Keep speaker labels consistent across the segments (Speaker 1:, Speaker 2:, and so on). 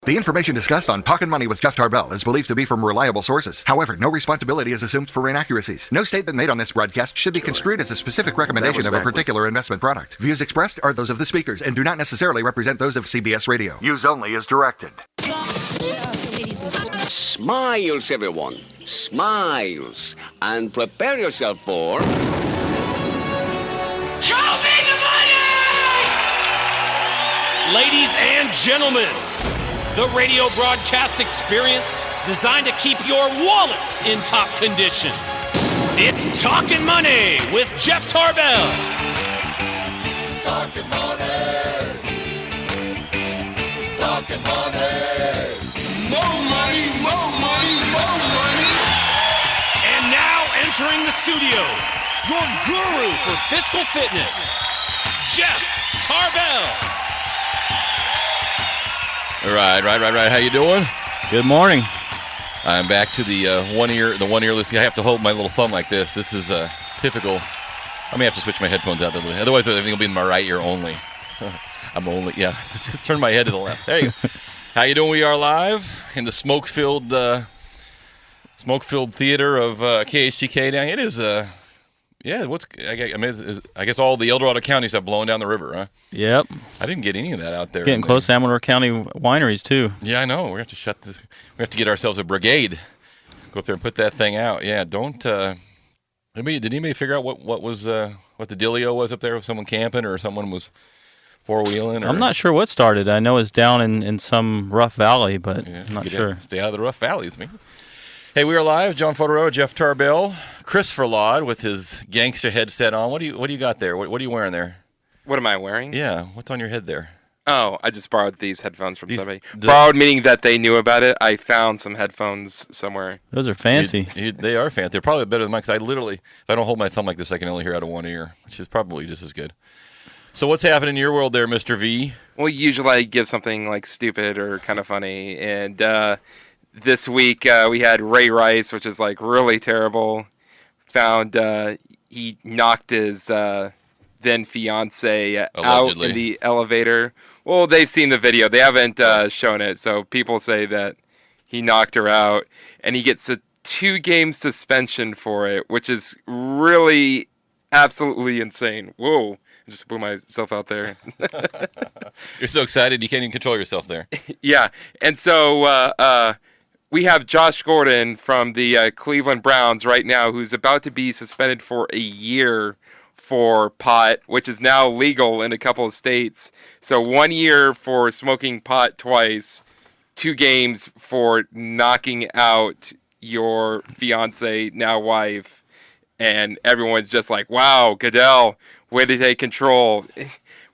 Speaker 1: The information discussed on Talkin' Money with Jeff Tarbell is believed to be from reliable sources. However, no responsibility is assumed for inaccuracies. No statement made on this broadcast should be construed as a specific recommendation of a particular investment product. Views expressed are those of the speakers and do not necessarily represent those of CBS Radio. Use only as directed.
Speaker 2: Smiles, everyone. Smiles. And prepare yourself for...
Speaker 3: Show me the money!
Speaker 4: Ladies and gentlemen, the radio broadcast experience designed to keep your wallet in top condition. It's Talkin' Money with Jeff Tarbell.
Speaker 5: Talkin' money. Talkin' money.
Speaker 3: More money, more money, more money.
Speaker 4: And now entering the studio, your guru for fiscal fitness, Jeff Tarbell.
Speaker 6: Right. How you doing?
Speaker 7: Good morning.
Speaker 6: I'm back to the one ear listening. I have to hold my little thumb like this. This is typical. I may have to switch my headphones out. Otherwise, everything will be in my right ear only. Let's turn my head to the left. There you go. How you doing? We are live in the smoke-filled theater of KHTK. Now it is. I guess all the El Dorado counties have blown down the river, huh?
Speaker 7: Yep.
Speaker 6: I didn't get any of that out there.
Speaker 7: Getting close to Amador County wineries, too.
Speaker 6: Yeah, I know. We have to shut this. We have to get ourselves a brigade. Go up there and put that thing out. Yeah, don't. Did anybody figure out what the dealio was up there? Was someone camping or someone was four-wheeling?
Speaker 7: I'm not sure what started. I know it's down in some rough valley, but I'm not sure.
Speaker 6: Stay out of the rough valleys, man. Hey, we are live. John Fotero, Jeff Tarbell, Christopher Laud with his gangster headset on. What do you got there? What are you wearing there?
Speaker 8: What am I wearing?
Speaker 6: Yeah, what's on your head there?
Speaker 8: Oh, I just borrowed these headphones from somebody. Borrowed meaning that they knew about it. I found some headphones somewhere.
Speaker 7: Those are fancy.
Speaker 6: They are fancy. They're probably better than mine because I literally, if I don't hold my thumb like this, I can only hear out of one ear, which is probably just as good. So what's happening in your world there, Mr. V?
Speaker 8: Well, usually I give something like stupid or kind of funny, and this week we had Ray Rice, which is like really terrible. Found he knocked his then fiance out in the elevator. Well, they've seen the video. They haven't shown it, so people say that he knocked her out, and he gets a 2-game suspension for it, which is really absolutely insane. Whoa. I just blew myself out there.
Speaker 6: You're so excited you can't even control yourself there.
Speaker 8: Yeah, and so we have Josh Gordon from the Cleveland Browns right now, who's about to be suspended for a year for pot, which is now legal in a couple of states. So 1 year for smoking pot twice, 2 games for knocking out your fiance, now wife. And everyone's just like, wow, Goodell, way to take control.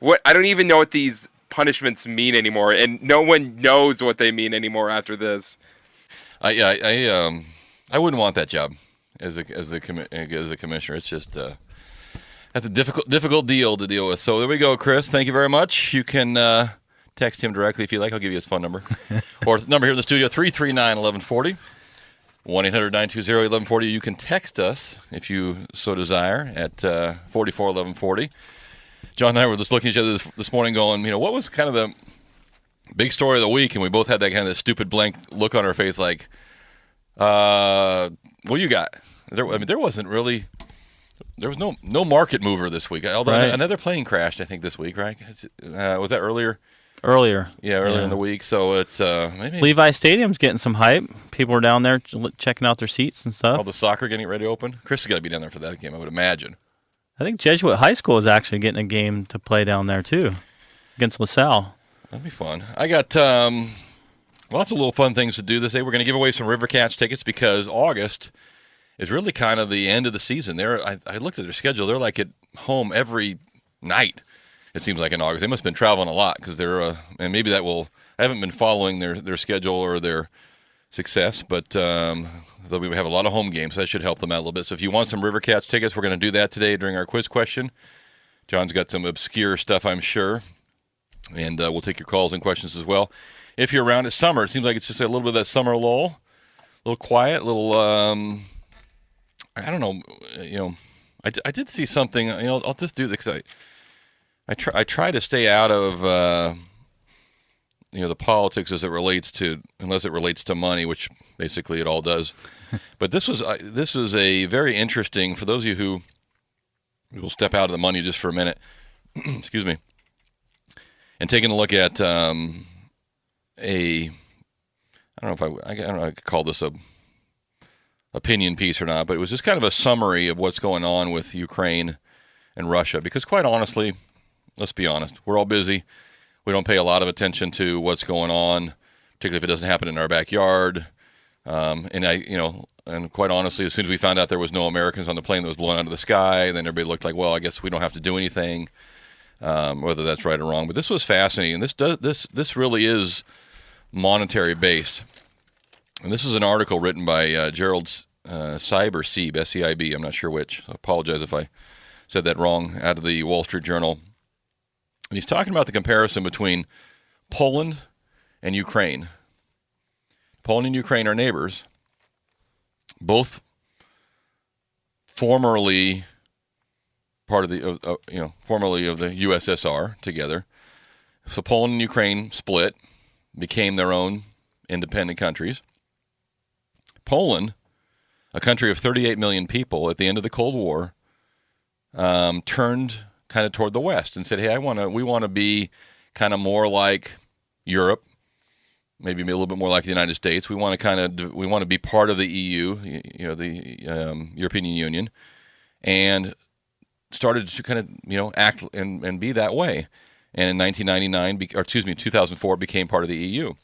Speaker 8: I don't even know what these punishments mean anymore, and no one knows what they mean anymore after this.
Speaker 6: I wouldn't want that job as a commissioner. It's just that's a difficult deal to deal with. So there we go, Chris. Thank you very much. You can text him directly if you like. I'll give you his phone number or number here in the studio 339-1140. 1-800-920-1140. You can text us if you so desire at 44-1140. John and I were just looking at each other this morning going, what was kind of the big story of the week? And we both had that kind of stupid blank look on our face like, what you got? There wasn't really, there was no market mover this week. Although another plane crashed, I think, this week, right? Was that earlier?
Speaker 7: Earlier
Speaker 6: in the week. So it's maybe
Speaker 7: Levi Stadium's getting some hype. People are down there checking out their seats and stuff.
Speaker 6: All the soccer getting ready to open. Chris has got to be down there for that game, I would imagine.
Speaker 7: I think Jesuit High School is actually getting a game to play down there too, against LaSalle.
Speaker 6: That'd be fun. I got lots of little fun things to do this day. We're going to give away some River Cats tickets because August is really kind of the end of the season. I looked at their schedule. They're like at home every night. It seems like in August. They must have been traveling a lot because they're, and maybe that will, I haven't been following their schedule or their success, but we have a lot of home games. That should help them out a little bit. So if you want some River Cats tickets, we're going to do that today during our quiz question. John's got some obscure stuff, I'm sure, and we'll take your calls and questions as well. If you're around, it's summer. It seems like it's just a little bit of that summer lull, a little quiet, a little, I don't know, I did see something, I'll just do this because I try to stay out of the politics as it relates to, unless it relates to money, which basically it all does. But this is a very interesting, for those of you who will step out of the money just for a minute, excuse me, and taking a look at I don't know if I don't know if I could call this a opinion piece or not, but it was just kind of a summary of what's going on with Ukraine and Russia. Because quite honestly, let's be honest, we're all busy. We don't pay a lot of attention to what's going on, particularly if it doesn't happen in our backyard. And quite honestly, as soon as we found out there was no Americans on the plane that was blown out of the sky, then everybody looked like, well, I guess we don't have to do anything, whether that's right or wrong. But this was fascinating. This really is monetary based. And this is an article written by Gerald Seib, S-E-I-B, I'm not sure which. I apologize if I said that wrong, out of the Wall Street Journal. And he's talking about the comparison between Poland and Ukraine. Poland and Ukraine are neighbors, both formerly part of the formerly of the USSR together. So Poland and Ukraine split, became their own independent countries. Poland, a country of 38 million people at the end of the Cold War, turned kind of toward the West and said, "Hey, we want to be kind of more like Europe, maybe a little bit more like the United States. We want to be part of the EU, the European Union," and started to kind of act and be that way. And in 2004, became part of the EU.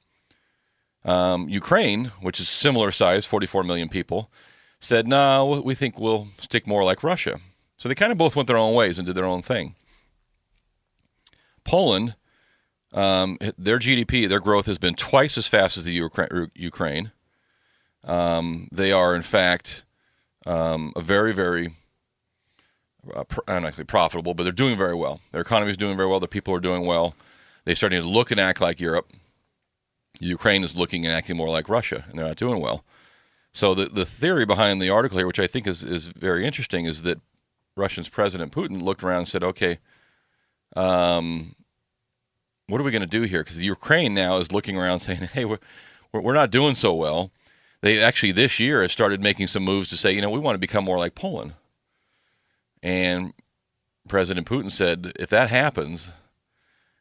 Speaker 6: Ukraine, which is similar size, 44 million people, said, "No, we think we'll stick more like Russia." So they kind of both went their own ways and did their own thing. Poland, their GDP, their growth has been twice as fast as the Ukraine. They are, in fact, a very, very, not actually profitable, but they're doing very well. Their economy is doing very well. The people are doing well. They're starting to look and act like Europe. Ukraine is looking and acting more like Russia, and they're not doing well. So the theory behind the article here, which I think is very interesting, is that Russia's President Putin looked around and said, okay, what are we going to do here? Because the Ukraine now is looking around saying, hey, we're not doing so well. They actually this year have started making some moves to say, we want to become more like Poland. And President Putin said, if that happens,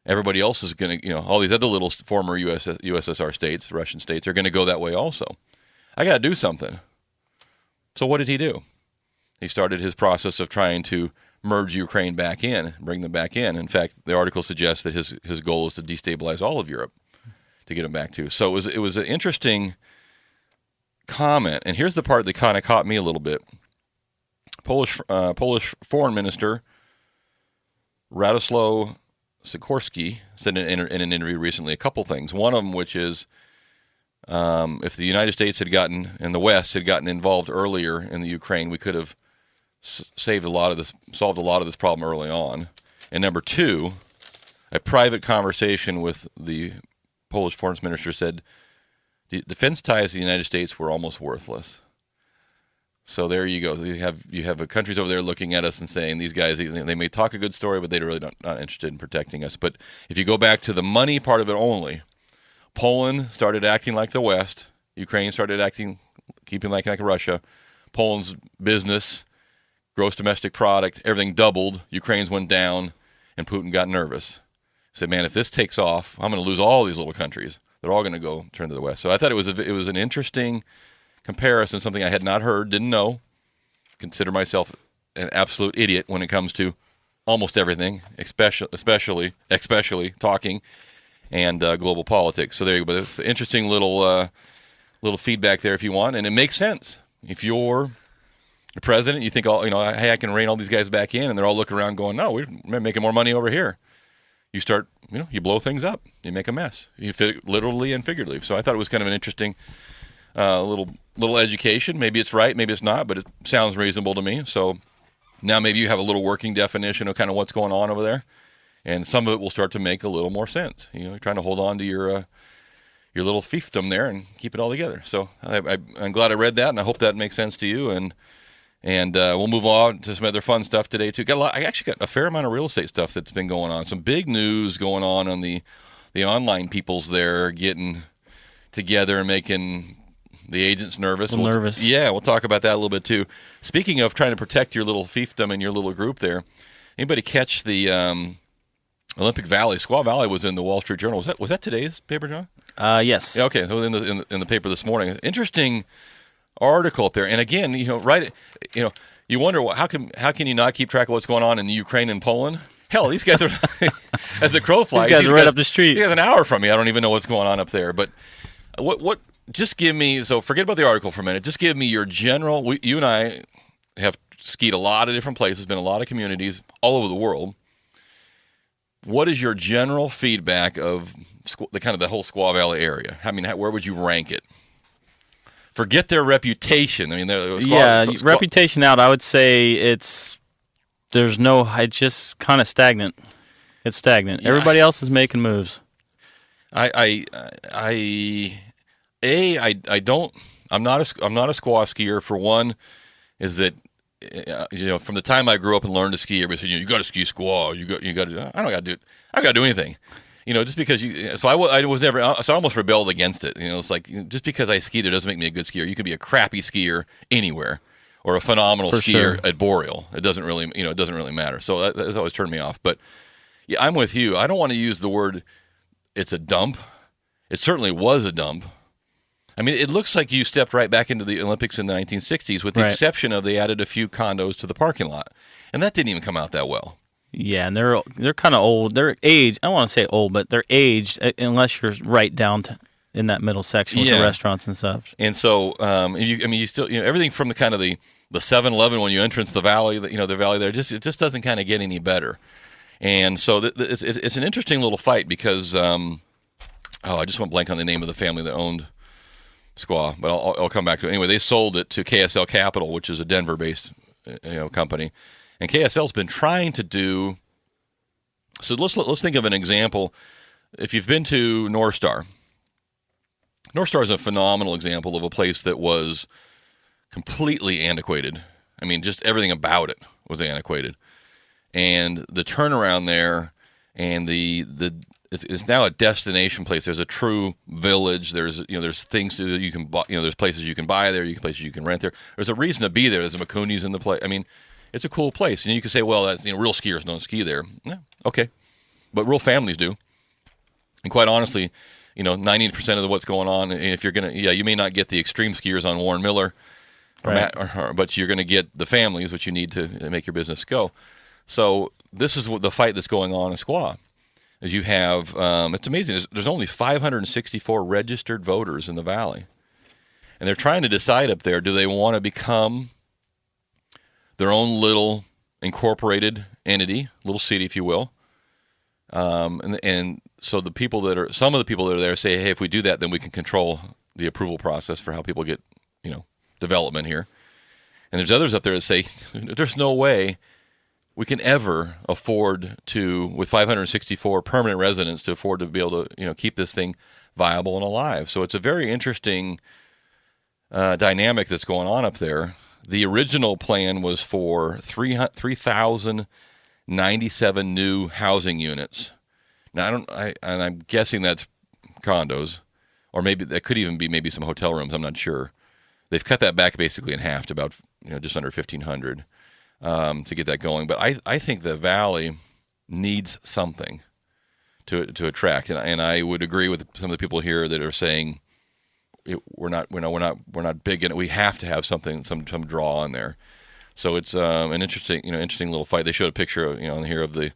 Speaker 6: everybody else is going to, all these other little former USSR states, Russian states, are going to go that way also. I got to do something. So what did he do? He started his process of trying to merge Ukraine back in, bring them back in. In fact, the article suggests that his goal is to destabilize all of Europe to get them back to. So it was an interesting comment. And here's the part that kind of caught me a little bit. Polish Foreign Minister Radoslaw Sikorski said in an interview recently a couple things. One of them, which is, if the United States and the West had gotten involved earlier in the Ukraine, we could have solved a lot of this problem early on. And number two, a private conversation with the Polish foreign minister said the defense ties to the United States were almost worthless. So there you go. You have countries over there looking at us and saying these guys, they may talk a good story, but they're really not interested in protecting us. But if you go back to the money part of it only, Poland started acting like the West. Ukraine started keeping like Russia. Poland's business, gross domestic product, everything doubled. Ukraine's went down, and Putin got nervous. He said, man, if this takes off, I'm going to lose all these little countries. They're all going to go turn to the West. So I thought it was an interesting comparison, something I had not heard, didn't know. Consider myself an absolute idiot when it comes to almost everything, especially talking and global politics. So there you go. But it's an interesting little feedback there if you want, and it makes sense. If you're the president, you think, hey, I can rein all these guys back in, and they're all looking around going, no, we're making more money over here. You start, you blow things up, you make a mess. You fit literally and figuratively. So I thought it was kind of an interesting little education. Maybe it's right, maybe it's not, but it sounds reasonable to me. So now maybe you have a little working definition of kind of what's going on over there, and some of it will start to make a little more sense. You're trying to hold on to your little fiefdom there and keep it all together. So I'm glad I read that, and I hope that makes sense to you. And we'll move on to some other fun stuff today too. I actually got a fair amount of real estate stuff that's been going on. Some big news going on the the online peoples there getting together and making the agents nervous.
Speaker 7: Nervous.
Speaker 6: Yeah, we'll talk about that a little bit too. Speaking of trying to protect your little fiefdom and your little group there, anybody catch the Olympic Valley? Squaw Valley was in the Wall Street Journal. Was that today's paper, John?
Speaker 7: Yes.
Speaker 6: Yeah, okay. It was in the paper this morning. Interesting article up there. And again, you wonder how can you not keep track of what's going on in Ukraine and Poland? Hell, these guys are as the crow flies.
Speaker 7: These guys are right up the street.
Speaker 6: These guys an hour from me. I don't even know what's going on up there. But what? Just give me. So forget about the article for a minute. Just give me your general. You and I have skied a lot of different places, been a lot of communities all over the world. What is your general feedback of the whole Squaw Valley area? I mean, where would you rank it? Forget their reputation. I mean,
Speaker 7: reputation out. I would say it's just kind of stagnant. It's stagnant. Yeah. Everybody else is making moves.
Speaker 6: I'm not a squaw skier. For one, is that from the time I grew up and learned to ski, everybody said, you got to ski squaw. You got to. I don't got to do it. I got to do anything. Just because so I was never. So I almost rebelled against it. It's like just because I ski there doesn't make me a good skier. You can be a crappy skier anywhere, or a phenomenal skier at Boreal. It doesn't really matter. So that's always turned me off. But yeah, I'm with you. I don't want to use the word. It's a dump. It certainly was a dump. I mean, it looks like you stepped right back into the Olympics in the 1960s, with the exception of they added a few condos to the parking lot, and that didn't even come out that well.
Speaker 7: Yeah, and they're kind of old. They're aged. I don't want to say old, but they're aged unless you're right down in that middle section with the restaurants and stuff.
Speaker 6: And so, you still, everything from the kind of the 7-Eleven when you enter the valley, the valley there, it just doesn't kind of get any better. And so it's an interesting little fight because, I just went blank on the name of the family that owned Squaw, but I'll come back to it. Anyway, they sold it to KSL Capital, which is a Denver-based company. And KSL's been trying to do. So let's think of an example. If you've been to North Star is a phenomenal example of a place that was completely antiquated. I mean, just everything about it was antiquated, and the turnaround there, and it's now a destination place. There's a true village. There's things that you can buy. There's places you can buy there. Places you can rent there. There's a reason to be there. There's a McCooney's in the place. I mean. It's a cool place, and you can say, "Well, that's real skiers don't ski there." Yeah, okay, but real families do. And quite honestly, 90% of what's going on. And if you're you may not get the extreme skiers on Warren Miller, but you're going to get the families, which you need to make your business go. So this is the fight that's going on in Squaw. As you have, it's amazing. There's only 564 registered voters in the valley, and they're trying to decide up there: do they want to become their own little incorporated entity, little city, if you will. And so some of the people that are there say, hey, if we do that, then we can control the approval process for how people get, development here. And there's others up there that say, there's no way we can ever afford to, with 564 permanent residents, to afford to be able to, keep this thing viable and alive. So it's a very interesting dynamic that's going on up there. The original plan was for 3,097 new housing units. Now and I'm guessing that's condos, or maybe that could even be maybe some hotel rooms. I'm not sure. They've cut that back basically in half to about just under 1,500 to get that going. But I think the valley needs something to attract, and I would agree with some of the people here that are saying. We're not big in it. We have to have something, some draw on there. So it's an interesting little fight. They showed a picture, on here of the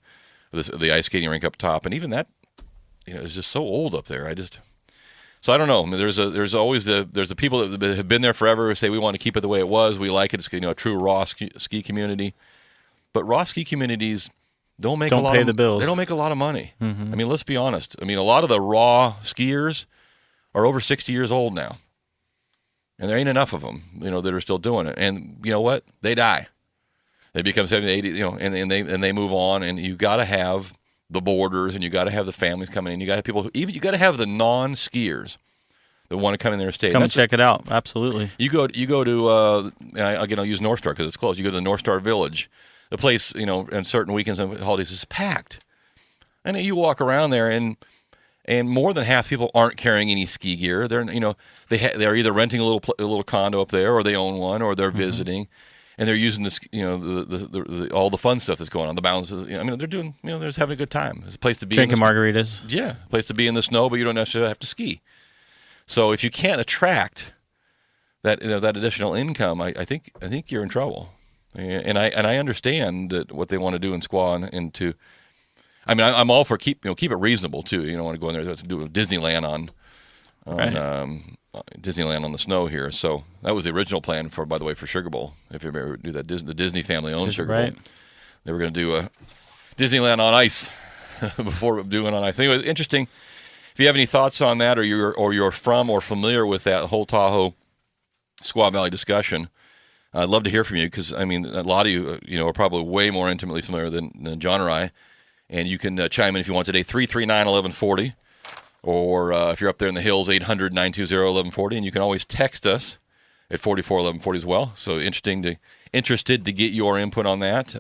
Speaker 6: ice skating rink up top, and even that, is just so old up there. So I don't know. I mean, there's always the people that have been there forever who say we want to keep it the way it was. We like it. It's a true raw ski community, but raw ski communities don't pay the bills. They don't make a lot of money. Mm-hmm. I mean, let's be honest. I mean, a lot of the raw skiers are over 60 years old now. And there ain't enough of them, that are still doing it. And you know what? They die. They become 70, 80, and they move on. And you got to have the boarders, and you got to have the families coming in. You got to have people you got to have the non-skiers that want to come in there and stay.
Speaker 7: Come and check it out. Absolutely.
Speaker 6: You go to I'll use North Star because it's close. You go to the North Star Village. The place, on certain weekends and holidays is packed. And you walk around there, and And more than half people aren't carrying any ski gear. They're they're either renting a little condo up there, or they own one, or they're visiting, and they're using this all the fun stuff that's going on, the balances. They're doing they're just having a good time. It's a place to be.
Speaker 7: Drinking margaritas.
Speaker 6: Yeah, a place to be in the snow, but you don't necessarily have to ski. So if you can't attract that that additional income, I think you're in trouble. And I understand that what they want to do in Squaw and to. I'm all for keep it reasonable too. You don't want to go in there to do a Disneyland on Disneyland on the snow here. So that was the original plan for Sugar Bowl. If you ever do that, the Disney family owned Sugar Bowl. They were going to do a Disneyland on ice before doing on ice. Anyway, interesting. If you have any thoughts on that, or you're from or familiar with that whole Tahoe Squaw Valley discussion, I'd love to hear from you, because a lot of you are probably way more intimately familiar than John or I. And you can chime in if you want today, 339-1140. Or if you're up there in the hills, 800-920-1140. And you can always text us at 441140 as well. So interested to get your input on that.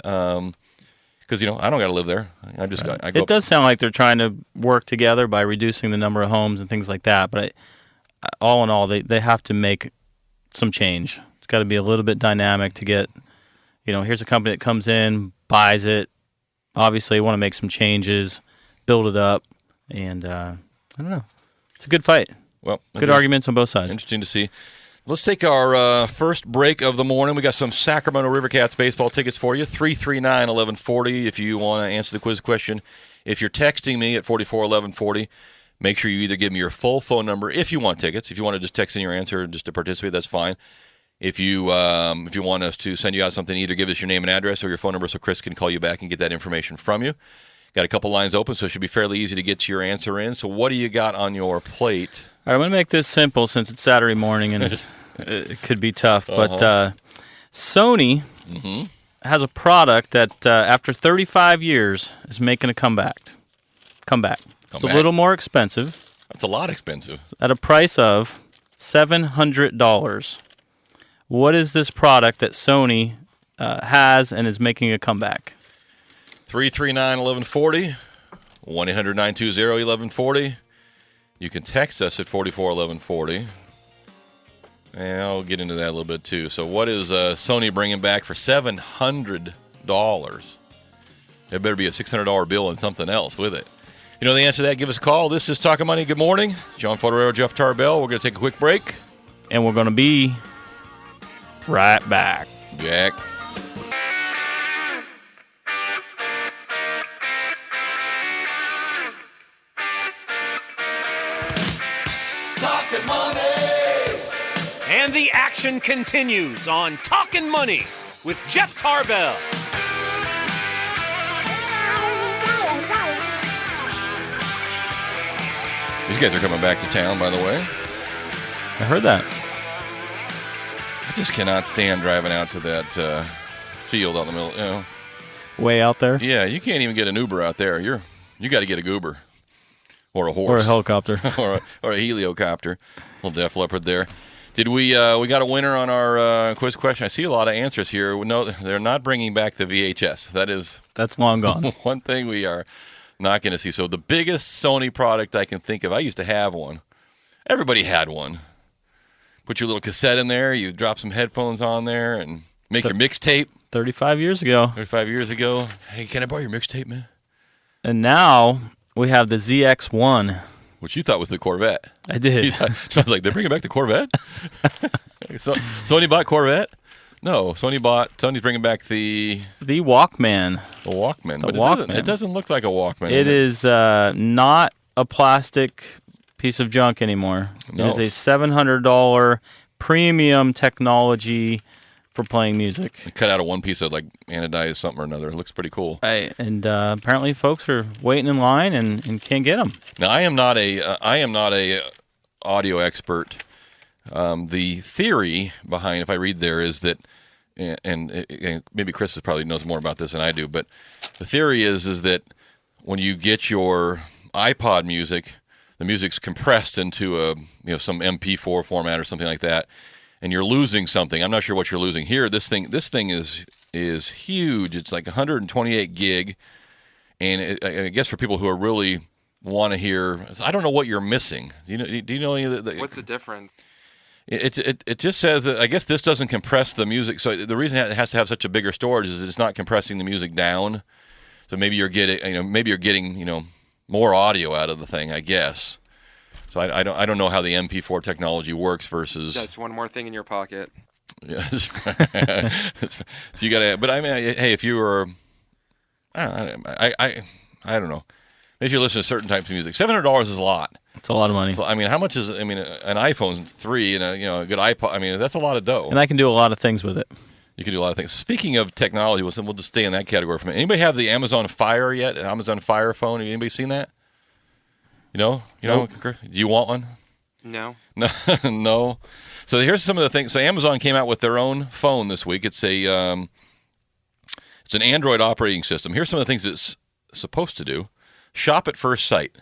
Speaker 6: Because, I don't got to live there. I go
Speaker 7: It does sound like they're trying to work together by reducing the number of homes and things like that. But all in all, they have to make some change. It's got to be a little bit dynamic to get, here's a company that comes in, buys it. Obviously, want to make some changes, build it up, and I don't know. It's a good fight.
Speaker 6: Well,
Speaker 7: good arguments on both sides.
Speaker 6: Interesting to see. Let's take our first break of the morning. We got some Sacramento River Cats baseball tickets for you. 339-1140 if you want to answer the quiz question. If you're texting me at 441140, make sure you either give me your full phone number if you want tickets. If you want to just text in your answer just to participate, that's fine. If you want us to send you out something, either give us your name and address or your phone number so Chris can call you back and get that information from you. Got a couple lines open, so it should be fairly easy to get your answer in. So what do you got on your plate?
Speaker 7: All right, I'm going to make this simple since it's Saturday morning and it could be tough. But Sony has a product that after 35 years is making a comeback. It's a little more expensive.
Speaker 6: That's a lot expensive.
Speaker 7: At a price of $700. What is this product that Sony has and is making a comeback?
Speaker 6: 339-1140, 1-800-920-1140. You can text us at 441140. And I'll get into that a little bit too. So what is Sony bringing back for $700? There better be a $600 bill and something else with it. You know the answer to that, give us a call. This is Talkin' Money. Good morning. John Fodorero, Jeff Tarbell. We're going to take a quick break.
Speaker 7: And we're going to be right back.
Speaker 6: Jack.
Speaker 5: Talkin' Money.
Speaker 4: And the action continues on Talkin' Money with Jeff Tarbell.
Speaker 6: These guys are coming back to town, by the way.
Speaker 7: I heard that.
Speaker 6: I just cannot stand driving out to that field out in the middle.
Speaker 7: Way out there?
Speaker 6: Yeah, you can't even get an Uber out there. You got to get a goober or a horse
Speaker 7: Or a helicopter.
Speaker 6: or a heliocopter. Little Def Leppard there. Did we got a winner on our quiz question? I see a lot of answers here. No, they're not bringing back the VHS.
Speaker 7: That's long gone.
Speaker 6: One thing we are not going to see. So the biggest Sony product I can think of, I used to have one. Everybody had one. Put your little cassette in there, you drop some headphones on there, and make your mixtape.
Speaker 7: 35 years ago.
Speaker 6: 35 years ago. Hey, can I borrow your mixtape, man?
Speaker 7: And now we have the ZX1.
Speaker 6: Which you thought was the Corvette.
Speaker 7: I did.
Speaker 6: I was like, they're bringing back the Corvette? Sony bought Corvette? No, Sony's bringing back the
Speaker 7: Walkman.
Speaker 6: The Walkman. But
Speaker 7: Walkman.
Speaker 6: It doesn't look like a Walkman.
Speaker 7: It is not a plastic piece of junk anymore.
Speaker 6: No.
Speaker 7: It is a $700 premium technology for playing music.
Speaker 6: They cut out of one piece of like anodized something or another. It looks pretty cool.
Speaker 7: And apparently folks are waiting in line and can't get them.
Speaker 6: Now I am not a audio expert. The theory behind, if I read there, is that, and maybe Chris probably knows more about this than I do, but the theory is that when you get your iPod music, the music's compressed into some MP4 format or something like that, and you're losing something. I'm not sure what you're losing here. This thing is huge. It's like 128 gig, and I guess for people who are really want to hear. I don't know what you're missing. Do you know any of the
Speaker 8: What's the difference?
Speaker 6: It just says that I guess this doesn't compress the music. So the reason it has to have such a bigger storage is it's not compressing the music down. So maybe you're getting more audio out of the thing, I guess. So I don't know how the MP4 technology works versus.
Speaker 8: That's one more thing in your pocket.
Speaker 6: Yeah. So you gotta. But I mean, hey, if you were, I don't know. If you listen to certain types of music, $700 is a lot.
Speaker 7: It's a lot of money.
Speaker 6: So, I mean, how much is? I mean, an iPhone's $3 and a good iPod. I mean, that's a lot of dough.
Speaker 7: And I can do a lot of things with it.
Speaker 6: You can do a lot of things. Speaking of technology, we'll just stay in that category for a minute. Anybody have the Amazon Fire yet? Amazon Fire phone? Have anybody seen that? Nope. Do you want one?
Speaker 8: No.
Speaker 6: No. No. So here's some of the things. So Amazon came out with their own phone this week. It's an Android operating system. Here's some of the things it's supposed to do. Shop at first sight.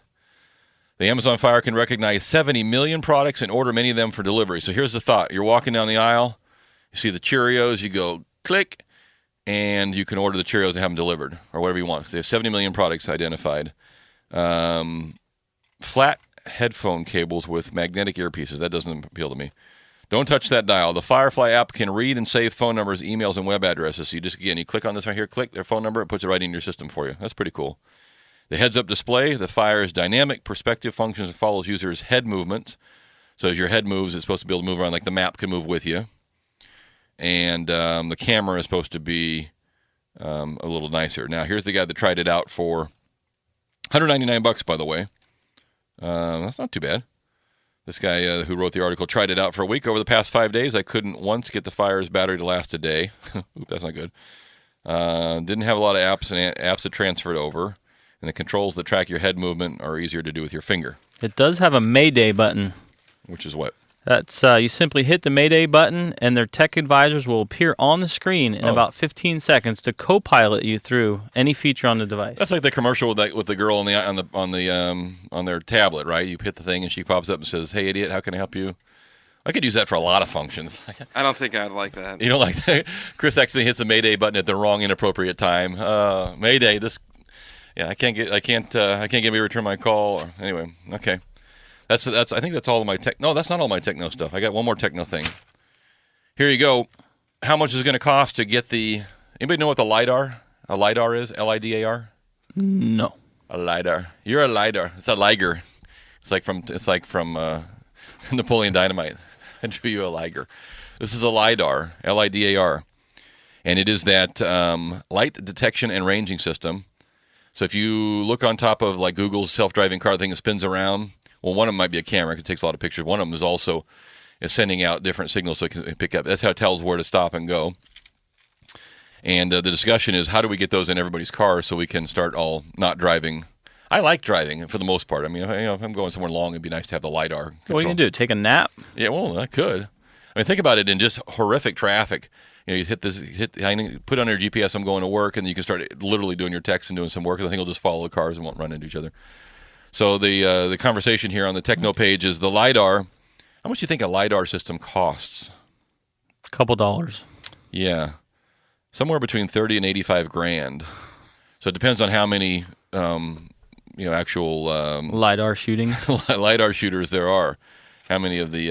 Speaker 6: The Amazon Fire can recognize 70 million products and order many of them for delivery. So here's the thought. You're walking down the aisle, you see the Cheerios, you go click, and you can order the Cheerios and have them delivered or whatever you want. They have 70 million products identified. Flat headphone cables with magnetic earpieces. That doesn't appeal to me. Don't touch that dial. The Firefly app can read and save phone numbers, emails, and web addresses. So you click on this right here, click their phone number, it puts it right in your system for you. That's pretty cool. The heads-up display, the Fire's dynamic perspective functions and follows users' head movements. So as your head moves, it's supposed to be able to move around like the map can move with you. And the camera is supposed to be a little nicer. Now, here's the guy that tried it out for $199, by the way. That's not too bad. This guy who wrote the article tried it out for a week. Over the past 5 days, I couldn't once get the Fire's battery to last a day. Oop, that's not good. Didn't have a lot of apps that transferred over. And the controls that track your head movement are easier to do with your finger.
Speaker 7: It does have a Mayday button.
Speaker 6: Which is what?
Speaker 7: That's you simply hit the Mayday button, and their tech advisors will appear on the screen in about 15 seconds to co-pilot you through any feature on the device.
Speaker 6: That's like the commercial with the girl on their tablet, right? You hit the thing, and she pops up and says, "Hey, idiot, how can I help you?" I could use that for a lot of functions.
Speaker 8: I don't think I'd like that.
Speaker 6: You don't like that? Chris actually hits the Mayday button at the wrong, inappropriate time. Mayday, this. Yeah, I can't get me to return my call. Anyway, okay. That's. I think that's all of my tech. No, that's not all my techno stuff. I got one more techno thing. Here you go. How much is it going to cost to get the? Anybody know what the lidar? A lidar is LIDAR.
Speaker 7: No.
Speaker 6: A lidar. You're a lidar. It's a liger. It's like from Napoleon Dynamite. I drew you a liger. This is a lidar. LIDAR, and it is that light detection and ranging system. So if you look on top of like Google's self-driving car thing that spins around, well, one of them might be a camera because it takes a lot of pictures. One of them is sending out different signals so it can pick up. That's how it tells where to stop and go. And the discussion is how do we get those in everybody's cars so we can start all not driving. I like driving for the most part. I mean, if I'm going somewhere long, it'd be nice to have the LiDAR control.
Speaker 7: What are you going to do, take a nap?
Speaker 6: Yeah, well, I could. I mean, think about it in just horrific traffic. You put on your GPS, I'm going to work, and you can start literally doing your text and doing some work, and the thing will just follow the cars and won't run into each other. So the conversation here on the techno page is the LiDAR. How much do you think a LiDAR system costs?
Speaker 7: A couple dollars.
Speaker 6: Yeah. Somewhere between $30,000 and $85,000. So it depends on how many actual
Speaker 7: LiDAR shootings.
Speaker 6: LiDAR shooters there are. How many of the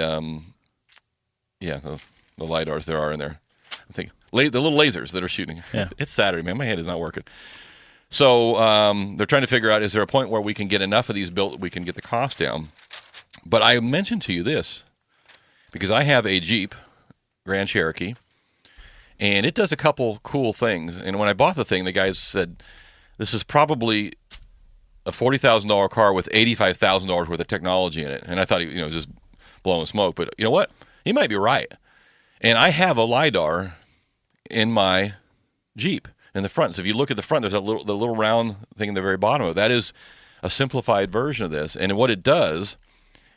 Speaker 6: the LiDARs there are in there. I think the little lasers that are shooting.
Speaker 7: Yeah.
Speaker 6: It's Saturday, man. My head is not working. So they're trying to figure out, is there a point where we can get enough of these built that we can get the cost down? But I mentioned to you this because I have a Jeep Grand Cherokee, and it does a couple cool things. And when I bought the thing, the guys said, this is probably a $40,000 car with $85,000 worth of technology in it. And I thought he was just blowing smoke. But you know what? He might be right. And I have a LiDAR in my Jeep in the front. So if you look at the front, there's the little round thing in the very bottom of it. That is a simplified version of this. And what it does,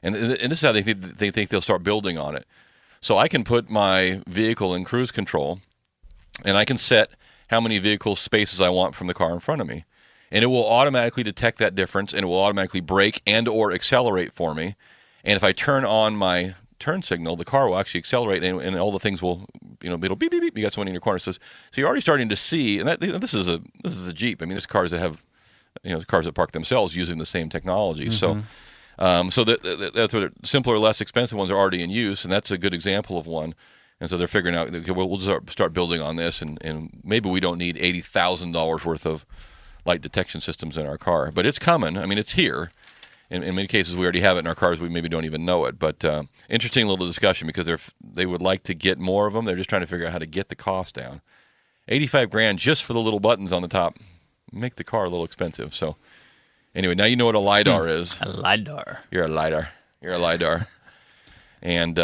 Speaker 6: and this is how they think they'll start building on it. So I can put my vehicle in cruise control, and I can set how many vehicle spaces I want from the car in front of me. And it will automatically detect that difference, and it will automatically brake and or accelerate for me. And if I turn on my turn signal, the car will actually accelerate, and all the things will, it'll beep, beep, beep. You got someone in your corner. So you're already starting to see, and this is a Jeep. I mean, there's cars that have the cars that park themselves using the same technology. So that's what simpler, less expensive ones are already in use, and that's a good example of one. And so they're figuring out, okay, we'll start building on this, and maybe we don't need $80,000 worth of light detection systems in our car, but it's coming. I mean, it's here. In many cases, we already have it in our cars. We maybe don't even know it. But interesting little discussion because they would like to get more of them. They're just trying to figure out how to get the cost down. $85,000 just for the little buttons on the top make the car a little expensive. So anyway, now you know what a LiDAR is.
Speaker 7: A LiDAR.
Speaker 6: You're a LiDAR. You're a LiDAR. And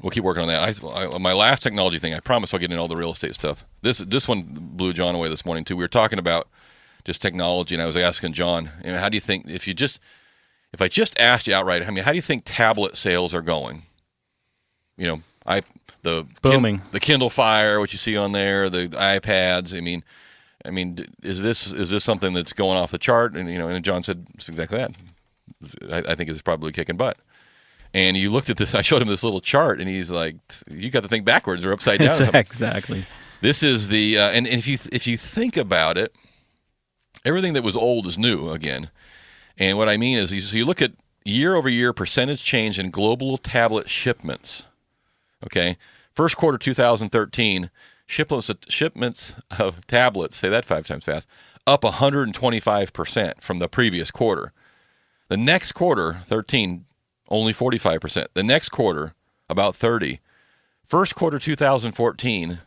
Speaker 6: we'll keep working on that. My last technology thing, I promise I'll get into all the real estate stuff. This one blew John away this morning, too. We were talking about just technology, and I was asking John, how do you think, if I just asked you outright, how do you think tablet sales are going?
Speaker 7: Booming.
Speaker 6: The Kindle Fire, what you see on there, the iPads. I mean, is this something that's going off the chart? And John said it's exactly that. I think it's probably kicking butt. And you looked at this. I showed him this little chart, and he's like, "You got the thing backwards or upside down."
Speaker 7: Exactly.
Speaker 6: This is the and if you think about it, everything that was old is new again. And what I mean is, you look at year-over-year percentage change in global tablet shipments. Okay, first quarter 2013, shipments of tablets, say that 5 times fast, up 125% from the previous quarter. The next quarter, 13, only 45%. The next quarter, about 30. First quarter 2014,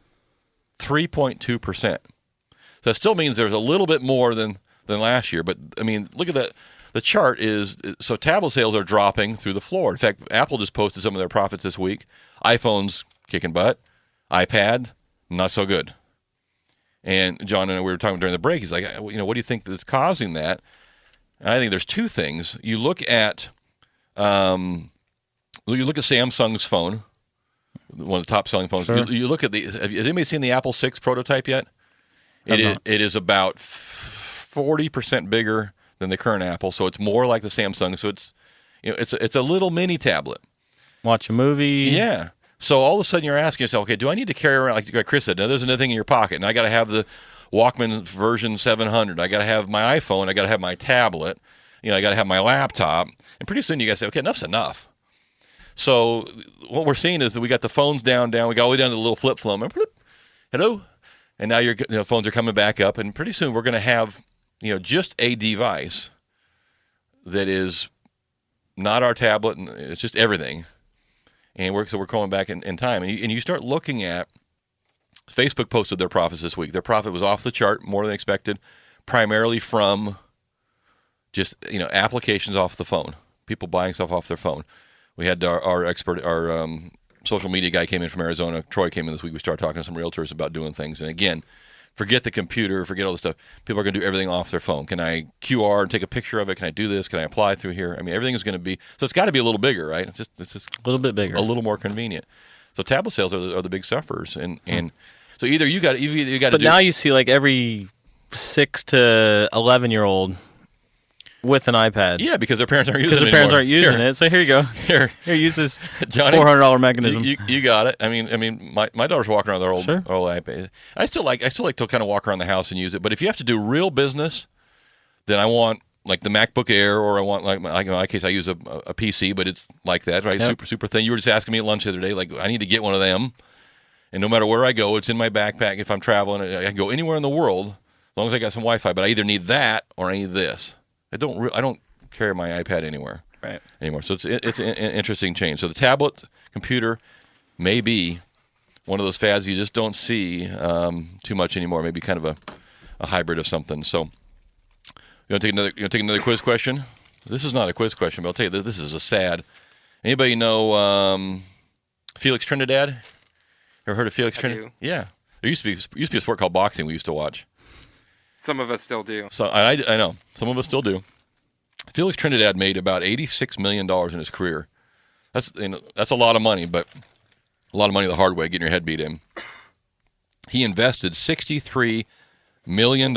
Speaker 6: 3.2%. So that still means there's a little bit more than last year. But, look at that. The chart is, so tablet sales are dropping through the floor. In fact, Apple just posted some of their profits this week. iPhone's kicking butt. iPad, not so good. And John and I, we were talking during the break. He's like, what do you think that's causing that? And I think there's two things. You look at Samsung's phone, one of the top selling phones.
Speaker 7: Sure.
Speaker 6: You look at has anybody seen the Apple 6 prototype yet? It is about 40% bigger than the current Apple, so it's more like the Samsung. So it's a little mini tablet.
Speaker 7: Watch a movie.
Speaker 6: Yeah. So all of a sudden you're asking yourself, okay, do I need to carry around, like Chris said, now there's another thing in your pocket, and I got to have the Walkman version 700. I got to have my iPhone. I got to have my tablet. I got to have my laptop. And pretty soon you guys say, okay, enough's enough. So what we're seeing is that we got the phones down. We got all the way down to the little flip phone. Hello. And now your phones are coming back up, and pretty soon we're going to have just a device that is not our tablet, and it's just everything. And we're going back in time, and you start looking at. Facebook posted their profits this week. Their profit was off the chart, more than expected, primarily from just applications off the phone, people buying stuff off their phone. We had our expert, our social media guy came in from Arizona. Troy came in this week. We started talking to some realtors about doing things. And again, forget the computer, forget all this stuff. People are going to do everything off their phone. Can I QR and take a picture of it? Can I do this? Can I apply through here? Everything is going to be, so it's got to be a little bigger, right? It's just
Speaker 7: a little bit bigger,
Speaker 6: a little more convenient. So tablet sales are the big sufferers, and so either you got to.
Speaker 7: But now you see like every 6 to 11-year-old with an iPad.
Speaker 6: Yeah, because their parents aren't using it.
Speaker 7: Because their parents aren't using it. So here you go. Here, use this $400 mechanism.
Speaker 6: You got it. My daughter's walking around with her old iPad. I still like to kind of walk around the house and use it. But if you have to do real business, then I want like the MacBook Air, or I want in my case I use a PC, but it's like that, right? Yep. Super thin. You were just asking me at lunch the other day, like I need to get one of them. And no matter where I go, it's in my backpack. If I'm traveling, I can go anywhere in the world as long as I got some Wi-Fi. But I either need that or I need this. I don't carry my iPad anywhere anymore. So it's an interesting change. So the tablet computer may be one of those fads you just don't see too much anymore. Maybe kind of a hybrid of something. So you want to take another quiz question? This is not a quiz question, but I'll tell you this is a sad. Anybody know Felix Trinidad? Ever heard of Felix Trinidad? Yeah. There used to be a sport called boxing we used to watch.
Speaker 8: Some of us still do.
Speaker 6: So I know. Some of us still do. Felix Trinidad made about $86 million in his career. That's a lot of money, but a lot of money the hard way, getting your head beat in. He invested $63 million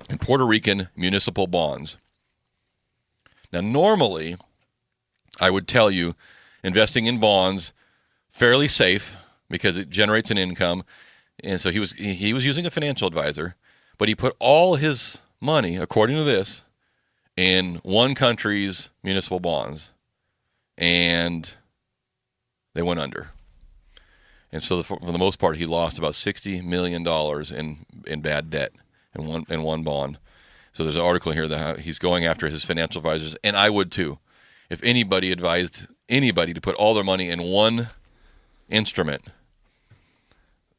Speaker 6: in Puerto Rican municipal bonds. Now, normally, I would tell you investing in bonds, fairly safe because it generates an income. And so he was using a financial advisor. But he put all his money, according to this, in one country's municipal bonds, and they went under. And so, for the most part, he lost about $60 million in bad debt in one bond. So there's an article here that he's going after his financial advisors, and I would too. If anybody advised anybody to put all their money in one instrument,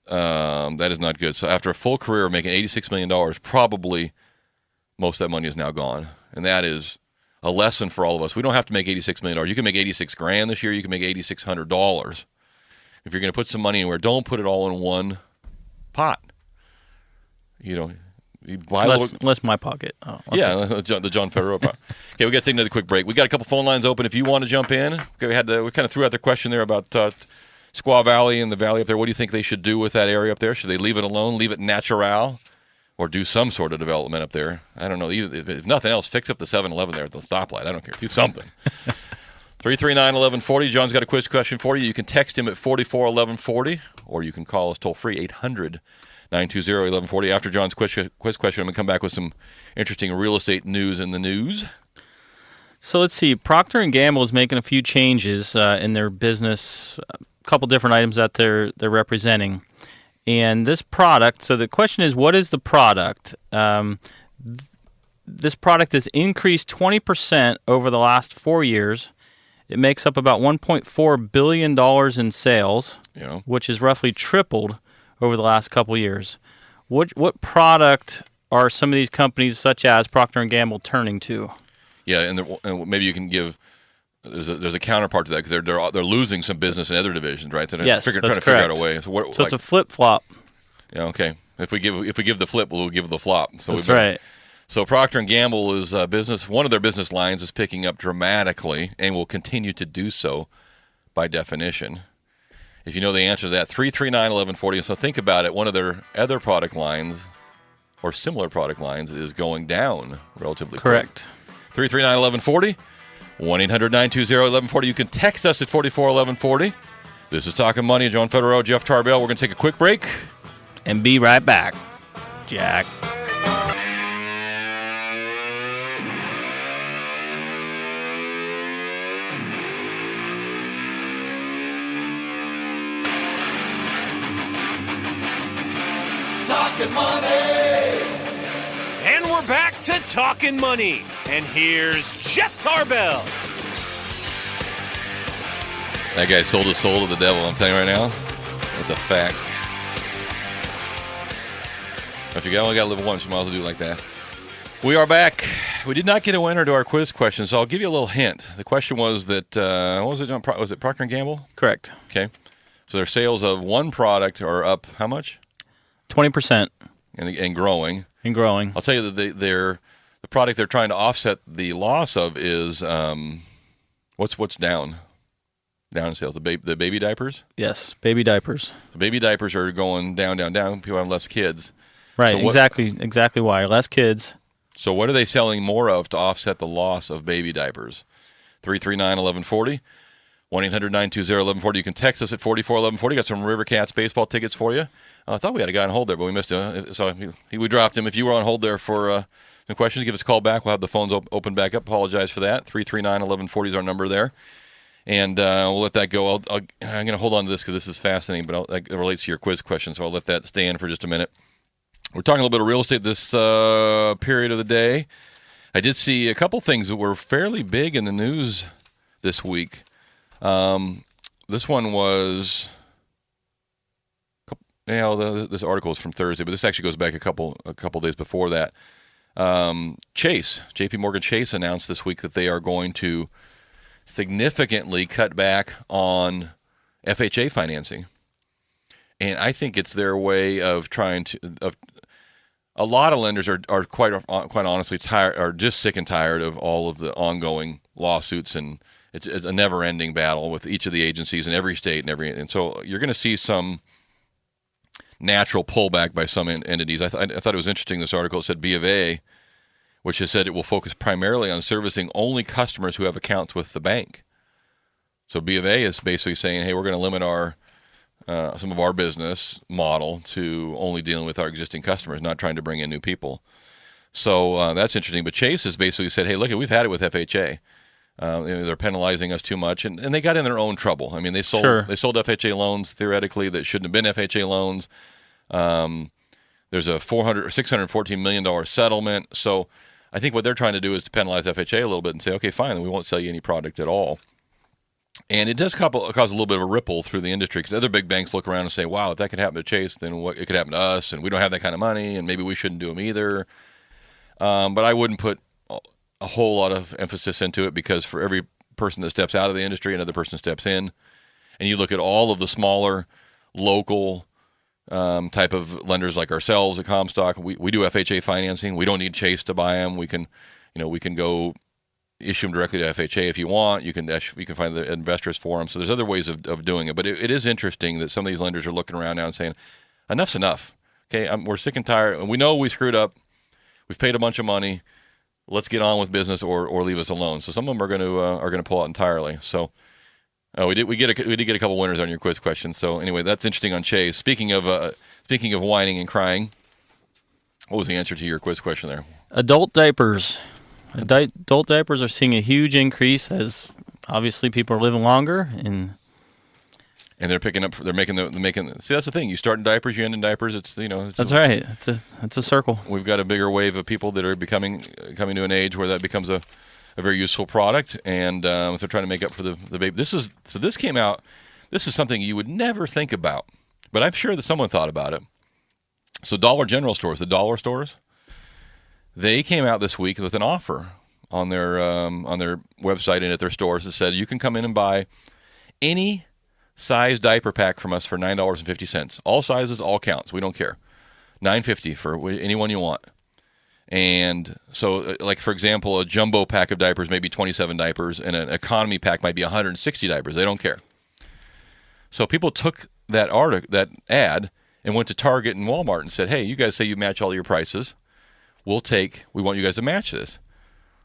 Speaker 6: that is not good. So after a full career of making $86 million, probably most of that money is now gone. And that is a lesson for all of us. We don't have to make $86 million. You can make $86,000 this year. You can make $8,600. If you're going to put some money anywhere, don't put it all in one pot. You buy
Speaker 7: less my pocket. Oh,
Speaker 6: the John Federer pot. Okay, we got to take another quick break. We got a couple phone lines open if you want to jump in. Okay, we kind of threw out the question there about Squaw Valley and the valley up there. What do you think they should do with that area up there? Should they leave it alone, leave it natural, or do some sort of development up there? I don't know. If nothing else, fix up the 7-Eleven there at the stoplight. I don't care. Do something. 339-1140. John's got a quiz question for you. You can text him at 441140, or you can call us toll-free 800-920-1140. After John's quiz question, I'm going to come back with some interesting real estate news in the news.
Speaker 7: So let's see. Procter & Gamble is making a few changes in their business, a couple different items that they're representing. And this product, so the question is, what is the product? This product has increased 20% over the last 4 years. It makes up about $1.4 billion in sales, which is roughly tripled over the last couple years. What product are some of these companies, such as Procter & Gamble, turning to?
Speaker 6: Yeah, and maybe you can give there's a counterpart to that because they're losing some business in other divisions, right? So
Speaker 7: yes,
Speaker 6: trying to figure out a way. So
Speaker 7: it's a flip flop.
Speaker 6: Yeah, okay. If we give the flip, we'll give the flop. So
Speaker 7: that's right.
Speaker 6: So Procter & Gamble is one of their business lines is picking up dramatically and will continue to do so by definition. If you know the answer to that, 339-1140. So think about it. One of their other product lines or similar product lines is going down relatively
Speaker 7: correct.
Speaker 6: 339-1140, 1-800-920-1140. You can text us at 441140. This is Talkin' Money. John Federer, Jeff Tarbell. We're going to take a quick break.
Speaker 7: And be right back, Jack.
Speaker 5: Talkin' Money.
Speaker 4: And we're back to Talkin' Money. And here's Jeff Tarbell.
Speaker 6: That guy sold his soul to the devil, I'm telling you right now. That's a fact. If you only got to live once, you might as well do it like that. We are back. We did not get a winner to our quiz question, so I'll give you a little hint. The question was that, what was it, John? Was it Procter & Gamble?
Speaker 7: Correct.
Speaker 6: Okay. So their sales of one product are up how much?
Speaker 7: 20%.
Speaker 6: And growing.
Speaker 7: And growing.
Speaker 6: I'll tell you that the product they're trying to offset the loss of is, what's down? Down in sales. The baby diapers?
Speaker 7: Yes, baby diapers.
Speaker 6: The baby diapers are going down. People have less kids.
Speaker 7: Right,
Speaker 6: so
Speaker 7: exactly why. Less kids.
Speaker 6: So what are they selling more of to offset the loss of baby diapers? 339-1140, 1-800-920-1140. You can text us at 441140. Got some River Cats baseball tickets for you. I thought we had a guy on hold there, but we missed him. So we dropped him. If you were on hold there for some questions, give us a call back. We'll have the phones open back up. Apologize for that. 339-1140 is our number there. And we'll let that go. I'm going to hold on to this because this is fascinating, but it relates to your quiz question, so I'll let that stay in for just a minute. We're talking a little bit of real estate this period of the day. I did see a couple things that were fairly big in the news this week. This one was, this article is from Thursday, but this actually goes back a couple days before that. JP Morgan Chase announced this week that they are going to significantly cut back on FHA financing. And I think it's their way of trying to. A lot of lenders are quite honestly tired, are just sick and tired of all of the ongoing lawsuits, and it's a never-ending battle with each of the agencies in every state and so you're going to see some natural pullback by some entities. I thought it was interesting. This article said B of A, which has said it will focus primarily on servicing only customers who have accounts with the bank. So B of A is basically saying, hey, we're going to limit our some of our business model to only dealing with our existing customers, not trying to bring in new people. So that's interesting. But Chase has basically said, hey, look, we've had it with FHA. They're penalizing us too much, and they got in their own trouble. I mean, they sold FHA loans theoretically that shouldn't have been FHA loans. There's a $614 million settlement. So I think what they're trying to do is to penalize FHA a little bit and say, okay, fine, we won't sell you any product at all. And it does cause a little bit of a ripple through the industry because other big banks look around and say, wow, if that could happen to Chase, then it could happen to us, and we don't have that kind of money, and maybe we shouldn't do them either. But I wouldn't put a whole lot of emphasis into it because for every person that steps out of the industry, another person steps in. And you look at all of the smaller, local type of lenders like ourselves at Comstock. We do FHA financing. We don't need Chase to buy them. We can go issue them directly to FHA if you want. You can find the investors for them. So there's other ways of doing it. But it is interesting that some of these lenders are looking around now and saying, enough's enough. Okay, we're sick and tired, and we know we screwed up. We've paid a bunch of money. Let's get on with business or leave us alone. So some of them are going to pull out entirely. So we did get a couple winners on your quiz question. So anyway, that's interesting on Chase. Speaking of whining and crying, what was the answer to your quiz question there?
Speaker 7: Adult diapers. Adult diapers are seeing a huge increase as obviously people are living longer and
Speaker 6: they're picking up. They're making. See, that's the thing. You start in diapers, you end in diapers.
Speaker 7: That's right. It's a circle.
Speaker 6: We've got a bigger wave of people that are coming to an age where that becomes a very useful product, and so they're trying to make up for the baby. This came out. This is something you would never think about, but I'm sure that someone thought about it. So Dollar General stores, the dollar stores, they came out this week with an offer on their website and at their stores that said you can come in and buy any size diaper pack from us for $9.50. All sizes, all counts. We don't care. $9.50 for any one you want. And so, like for example, a jumbo pack of diapers may be 27 diapers, and an economy pack might be 160 diapers. They don't care. So people took that ad and went to Target and Walmart and said, "Hey, you guys say you match all your prices. We want you guys to match this."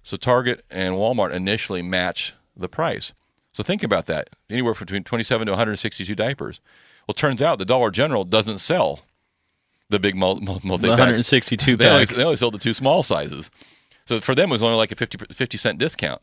Speaker 6: So Target and Walmart initially match the price. So think about that. Anywhere between 27 to 162 diapers. Well, it turns out the Dollar General doesn't sell the big multi-packs.
Speaker 7: 162 bags.
Speaker 6: They only sell the two small sizes. So for them, it was only like a 50-cent discount.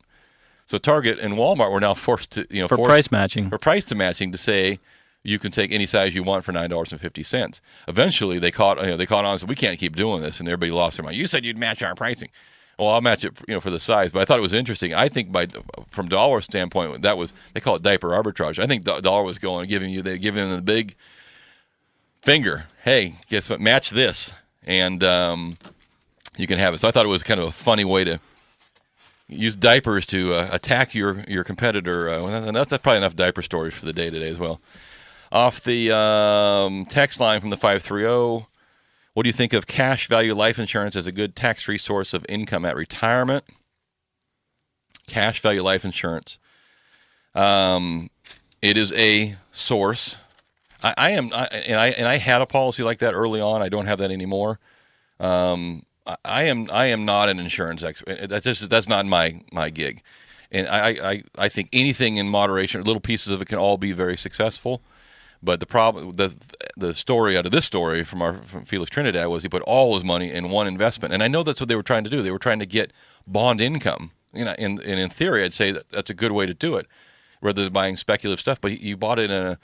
Speaker 6: So Target and Walmart were now forced to,
Speaker 7: price matching.
Speaker 6: For price to matching to say you can take any size you want for $9.50. Eventually, they caught on and said, we can't keep doing this, and everybody lost their mind. You said you'd match our pricing. Well, I'll match it, for the size. But I thought it was interesting. I think from Dollar standpoint, they call it diaper arbitrage. I think Dollar was giving them the big finger. Hey, guess what? Match this, and you can have it. So I thought it was kind of a funny way to use diapers to attack your competitor. And that's probably enough diaper stories for the day today as well. Off the text line from the 530. What do you think of cash value life insurance as a good tax-free source of income at retirement? Cash value life insurance. It is a source. I had a policy like that early on. I don't have that anymore. I am not an insurance expert. That's not my gig. And I think anything in moderation, little pieces of it can all be very successful. But the problem, the story out of this story from Felix Trinidad was he put all his money in one investment, and I know that's what they were trying to do. They were trying to get bond income. And in theory, I'd say that's a good way to do it, rather than buying speculative stuff. But you bought it in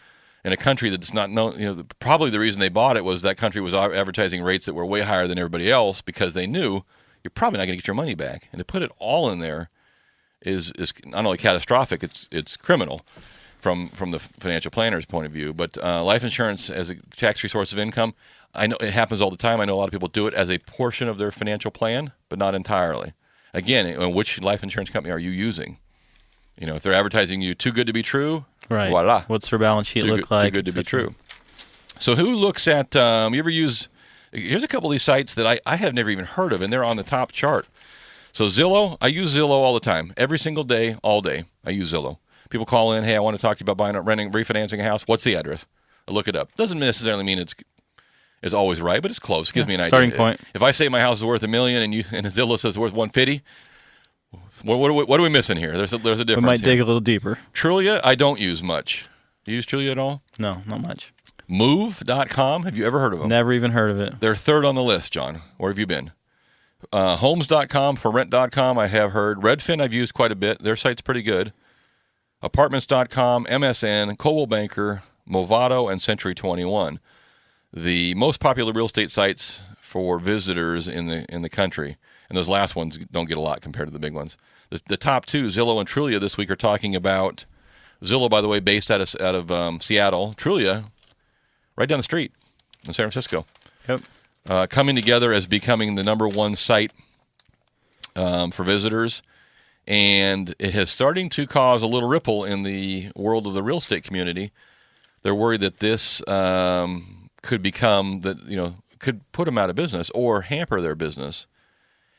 Speaker 6: a country that's not known. Probably the reason they bought it was that country was advertising rates that were way higher than everybody else because they knew you're probably not going to get your money back. And to put it all in there is not only catastrophic, it's criminal. From the financial planner's point of view. But life insurance as a tax-free source of income, I know it happens all the time. I know a lot of people do it as a portion of their financial plan, but not entirely. Again, which life insurance company are you using? If they're advertising you too good to be true,
Speaker 7: right?
Speaker 6: Voila.
Speaker 7: What's their balance sheet look like?
Speaker 6: Too good to be true. So who looks at, you ever use, here's a couple of these sites that I have never even heard of, and they're on the top chart. So Zillow, I use Zillow all the time. Every single day, all day, I use Zillow. People call in, hey, I want to talk to you about refinancing a house. What's the address? I look it up. Doesn't necessarily mean it's always right, but it's close. It gives me an idea.
Speaker 7: Starting point.
Speaker 6: If I say my house is worth $1 million and Zillow says it's worth $150, what are we missing here? There's a difference.
Speaker 7: We might dig a little deeper.
Speaker 6: Trulia, I don't use much. You use Trulia at all?
Speaker 7: No, not much.
Speaker 6: Move.com. Have you ever heard of them?
Speaker 7: Never even heard of it.
Speaker 6: They're third on the list, John. Where have you been? Homes.com, for rent.com, I have heard. Redfin, I've used quite a bit. Their site's pretty good. Apartments.com, MSN, Coldwell Banker, Movado, and Century 21. The most popular real estate sites for visitors in the country. And those last ones don't get a lot compared to the big ones. The top two, Zillow and Trulia, this week are talking about Zillow, by the way, based out of Seattle. Trulia, right down the street in San Francisco.
Speaker 7: Yep.
Speaker 6: Coming together as becoming the number one site for visitors. And it is starting to cause a little ripple in the world of the real estate community. They're worried that this could become could put them out of business or hamper their business.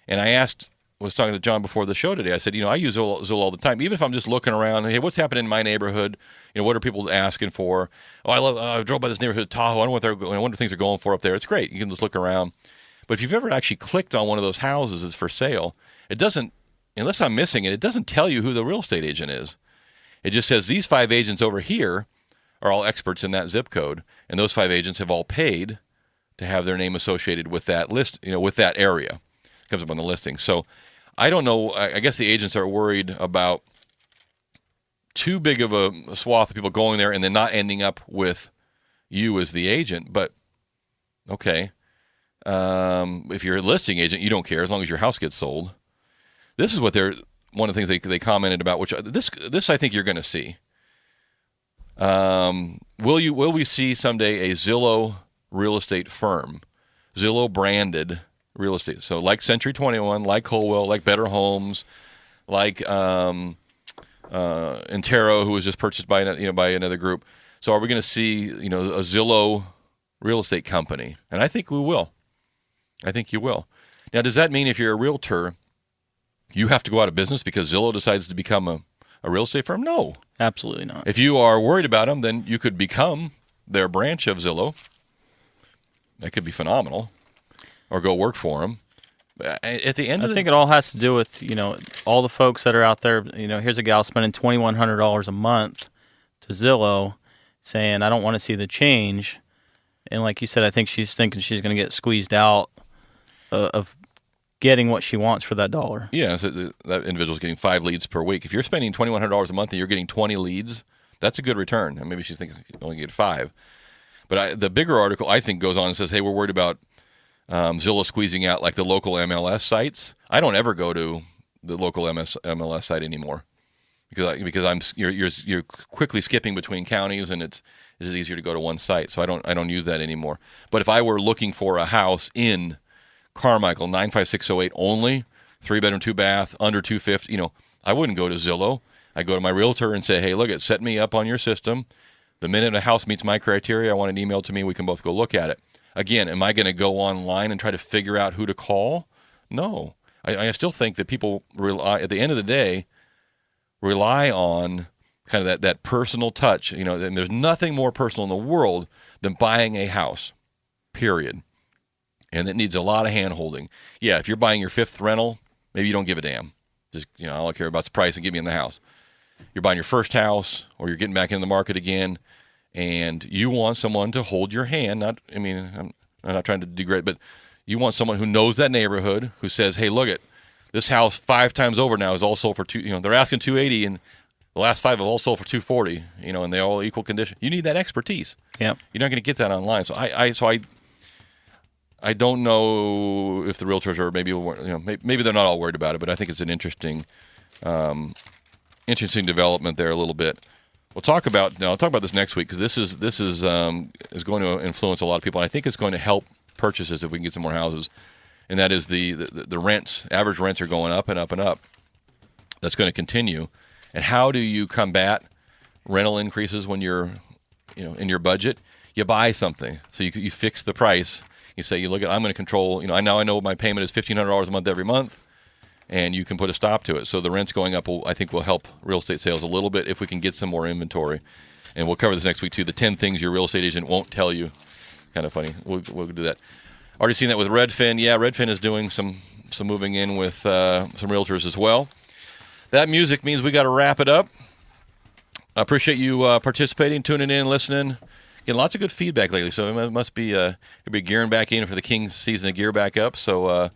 Speaker 6: And I was talking to John before the show today. I said, I use Zillow all the time, even if I'm just looking around. Hey, what's happening in my neighborhood? What are people asking for? Oh, I drove by this neighborhood, Tahoe. I wonder what things are going for up there. It's great. You can just look around. But if you've ever actually clicked on one of those houses that's for sale, it doesn't, unless I'm missing it, it doesn't tell you who the real estate agent is. It just says these 5 agents over here are all experts in that zip code, and those 5 agents have all paid to have their name associated with that list, with that area. It comes up on the listing. So I don't know. I guess the agents are worried about too big of a swath of people going there and then not ending up with you as the agent. But okay, if you're a listing agent, you don't care as long as your house gets sold. This is what one of the things they commented about, which this I think you're going to see. Will we see someday a Zillow real estate firm, Zillow branded real estate? So like Century 21, like Coldwell, like Better Homes, like Intero, who was just purchased by another group. So are we going to see a Zillow real estate company? And I think we will. I think you will. Now, does that mean if you're a realtor, you have to go out of business because Zillow decides to become a real estate firm? No.
Speaker 7: Absolutely not.
Speaker 6: If you are worried about them, then you could become their branch of Zillow. That could be phenomenal. Or go work for them. At the end of
Speaker 7: I think it all has to do with, all the folks that are out there. Here's a gal spending $2,100 a month to Zillow saying, I don't want to see the change. And like you said, I think she's thinking she's going to get squeezed out of getting what she wants for that dollar.
Speaker 6: Yeah, so that individual's getting 5 leads per week. If you're spending $2,100 a month and you're getting 20 leads, that's a good return. And maybe she's thinking you only get 5. But the bigger article, I think, goes on and says, hey, we're worried about Zillow squeezing out like the local MLS sites. I don't ever go to the local MLS site anymore because you're quickly skipping between counties and it is easier to go to one site. So I don't use that anymore. But if I were looking for a house in Carmichael, 95608 only, 3-bedroom, 2-bath, under $250, I wouldn't go to Zillow. I go to my realtor and say, hey, look, set me up on your system. The minute a house meets my criteria, I want an email to me. We can both go look at it. Again, am I going to go online and try to figure out who to call? No. I still think that people rely, at the end of the day, rely on kind of that personal touch. And there's nothing more personal in the world than buying a house, period. And it needs a lot of hand-holding. Yeah, if you're buying your 5th rental, maybe you don't give a damn. Just, I don't care about the price and get me in the house. You're buying your first house or you're getting back in the market again, and you want someone to hold your hand. I'm not trying to degrade, but you want someone who knows that neighborhood, who says, hey, look, this house 5 times over now is all sold for they're asking $280, and the last 5 have all sold for $240, and they're all equal condition. You need that expertise.
Speaker 7: Yeah.
Speaker 6: You're not going to get that online. So I don't know if the realtors are maybe they're not all worried about it, but I think it's an interesting development there a little bit. I'll talk about this next week because this is going to influence a lot of people, and I think it's going to help purchases if we can get some more houses. And that is the rents. Average rents are going up and up and up. That's going to continue. And how do you combat rental increases when you're in your budget? You buy something, so you fix the price. You say, I'm going to control. I know my payment is $1,500 a month every month. And you can put a stop to it. So the rents going up, I think, will help real estate sales a little bit if we can get some more inventory. And we'll cover this next week, too. The 10 things your real estate agent won't tell you. Kind of funny. We'll do that. Already seen that with Redfin. Yeah, Redfin is doing some moving in with some realtors as well. That music means we got to wrap it up. I appreciate you participating, tuning in, listening. Getting lots of good feedback lately, so it must be you'll be gearing back in for the Kings season to gear back up. So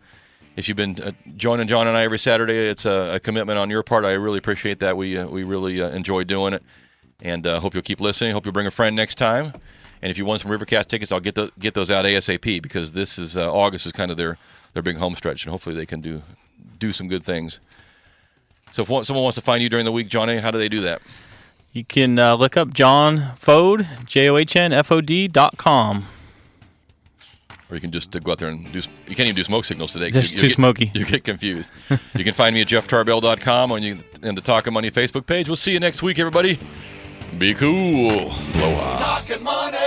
Speaker 6: if you've been joining John and I every Saturday, it's a commitment on your part. I really appreciate that. We really enjoy doing it, and hope you'll keep listening. Hope you'll bring a friend next time. And if you want some Rivercast tickets, I'll get those out ASAP, because this is August is kind of their big home stretch, and hopefully they can do some good things. So if someone wants to find you during the week, Johnny, how do they do that?
Speaker 7: You can look up John Fode, JOHNFOD.com.
Speaker 6: Or you can just go out there and you can't even do smoke signals today.
Speaker 7: Just too smoky.
Speaker 6: You get confused. You can find me at JeffTarbell.com and the Talkin' Money Facebook page. We'll see you next week, everybody. Be cool. Aloha.
Speaker 5: Talking money.